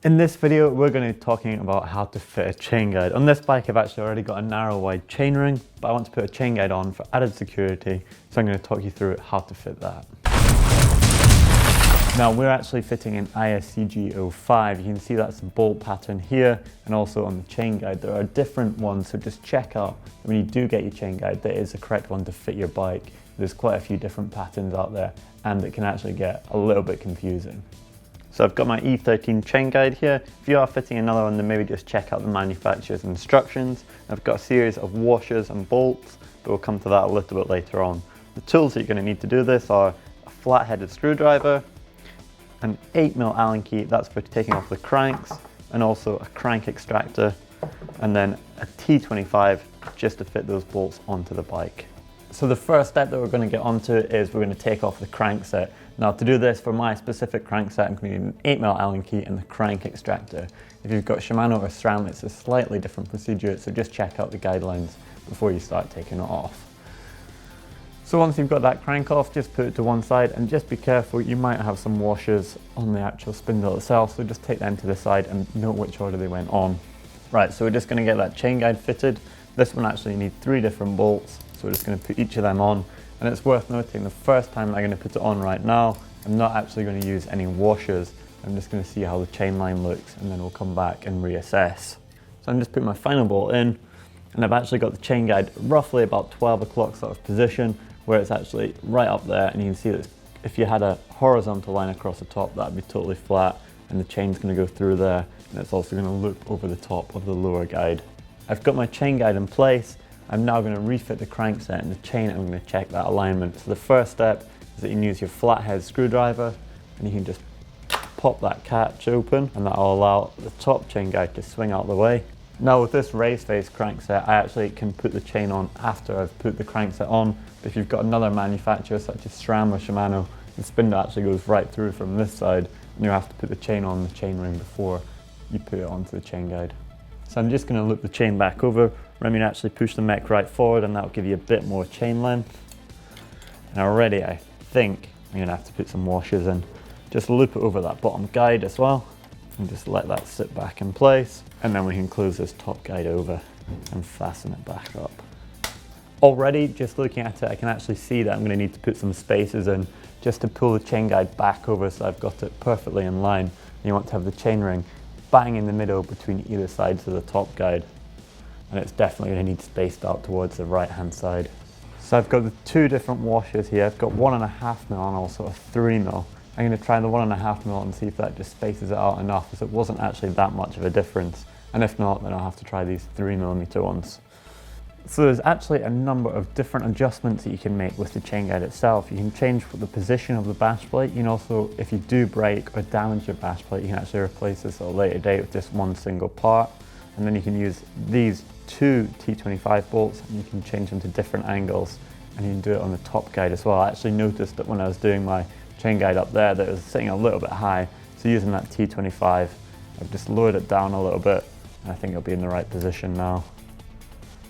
In this video, we're going to be talking about how to fit a chain guide. On this bike, I've actually already got a narrow wide chain ring, but I want to put a chain guide on for added security. So I'm going to talk you through how to fit that. Now we're actually fitting an ISCG 05. You can see that's the bolt pattern here and also on the chain guide. There are different ones, so just check out when you do get your chain guide, that is the correct one to fit your bike. There's quite a few different patterns out there and it can actually get a little bit confusing. So I've got my E13 chain guide here. If you are fitting another one, then maybe just check out the manufacturer's instructions. I've got a series of washers and bolts, but we'll come to that a little bit later on. The tools that you're going to need to do this are a flat-headed screwdriver, an 8mm Allen key, that's for taking off the cranks, and also a crank extractor, and then a T25 just to fit those bolts onto the bike. So the first step that we're going to get onto is we're going to take off the crankset. Now to do this, for my specific crankset, I'm going to need an 8mm Allen key and the crank extractor. If you've got Shimano or SRAM, it's a slightly different procedure, so just check out the guidelines before you start taking it off. So once you've got that crank off, just put it to one side and just be careful, you might have some washers on the actual spindle itself, so just take them to the side and note which order they went on. Right, so we're just going to get that chain guide fitted. This one actually needs 3 different bolts, so we're just going to put each of them on. And it's worth noting, the first time I'm going to put it on right now, I'm not actually going to use any washers. I'm just going to see how the chain line looks and then we'll come back and reassess. So I'm just putting my final bolt in and I've actually got the chain guide roughly about 12 o'clock sort of position where it's actually right up there, and you can see that if you had a horizontal line across the top, that'd be totally flat and the chain's going to go through there, and it's also going to loop over the top of the lower guide. I've got my chain guide in place. I'm now going to refit the crankset and the chain, and I'm going to check that alignment. So the first step is that you can use your flathead screwdriver and you can just pop that catch open, and that will allow the top chain guide to swing out the way. Now with this raised face crankset, I actually can put the chain on after I've put the crankset on. But if you've got another manufacturer such as SRAM or Shimano, the spindle actually goes right through from this side and you have to put the chain on the chain ring before you put it onto the chain guide. So I'm just going to loop the chain back over. Remember to actually push the mech right forward and that will give you a bit more chain length. And already I think I'm going to have to put some washers in. Just loop it over that bottom guide as well and just let that sit back in place. And then we can close this top guide over and fasten it back up. Already, just looking at it, I can actually see that I'm going to need to put some spacers in just to pull the chain guide back over so I've got it perfectly in line. And you want to have the chain ring bang in the middle between either sides of the top guide. And it's definitely going to need spaced out towards the right hand side. So I've got the 2 different washers here. I've got 1.5mm and also a 3mm. I'm going to try the 1.5mm and see if that just spaces it out enough, as it wasn't actually that much of a difference. And if not, then I'll have to try these 3mm ones. So there's actually a number of different adjustments that you can make with the chain guide itself. You can change the position of the bash plate. You can also, if you do break or damage your bash plate, you can actually replace this at a later date with just one single part. And then you can use these 2 T25 bolts and you can change them to different angles, and you can do it on the top guide as well. I actually noticed that when I was doing my chain guide up there that it was sitting a little bit high. So using that T25, I've just lowered it down a little bit, and I think it'll be in the right position now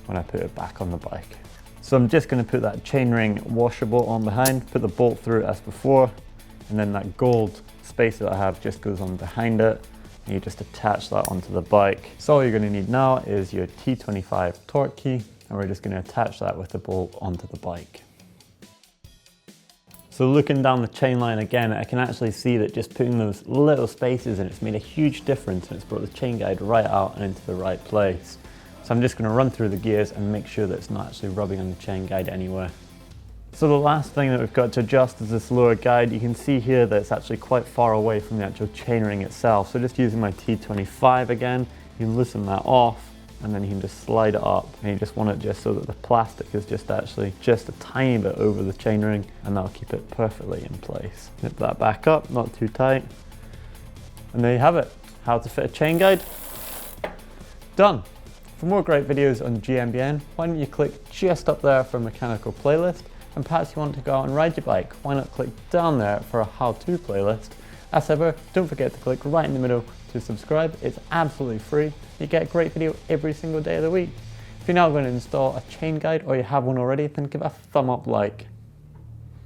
when I put it back on the bike. So I'm just going to put that chainring washer bolt on behind, put the bolt through it as before, and then that gold spacer that I have just goes on behind it, and you just attach that onto the bike. So all you're going to need now is your T25 torque key, and we're just going to attach that with the bolt onto the bike. So looking down the chain line again, I can actually see that just putting those little spaces in, it's made a huge difference, and it's brought the chain guide right out and into the right place. So I'm just going to run through the gears and make sure that it's not actually rubbing on the chain guide anywhere. So the last thing that we've got to adjust is this lower guide. You can see here that it's actually quite far away from the actual chain ring itself. So just using my T25 again, you can loosen that off and then you can just slide it up, and you just want it just so that the plastic is just actually just a tiny bit over the chain ring, and that'll keep it perfectly in place. Nip that back up, not too tight. And there you have it, how to fit a chain guide. Done. For more great videos on GMBN, why don't you click just up there for a mechanical playlist, and perhaps you want to go out and ride your bike, why not click down there for a how-to playlist. As ever, don't forget to click right in the middle to subscribe. It's absolutely free. You get a great video every single day of the week. If you're now going to install a chain guide or you have one already, then give it a thumb up like.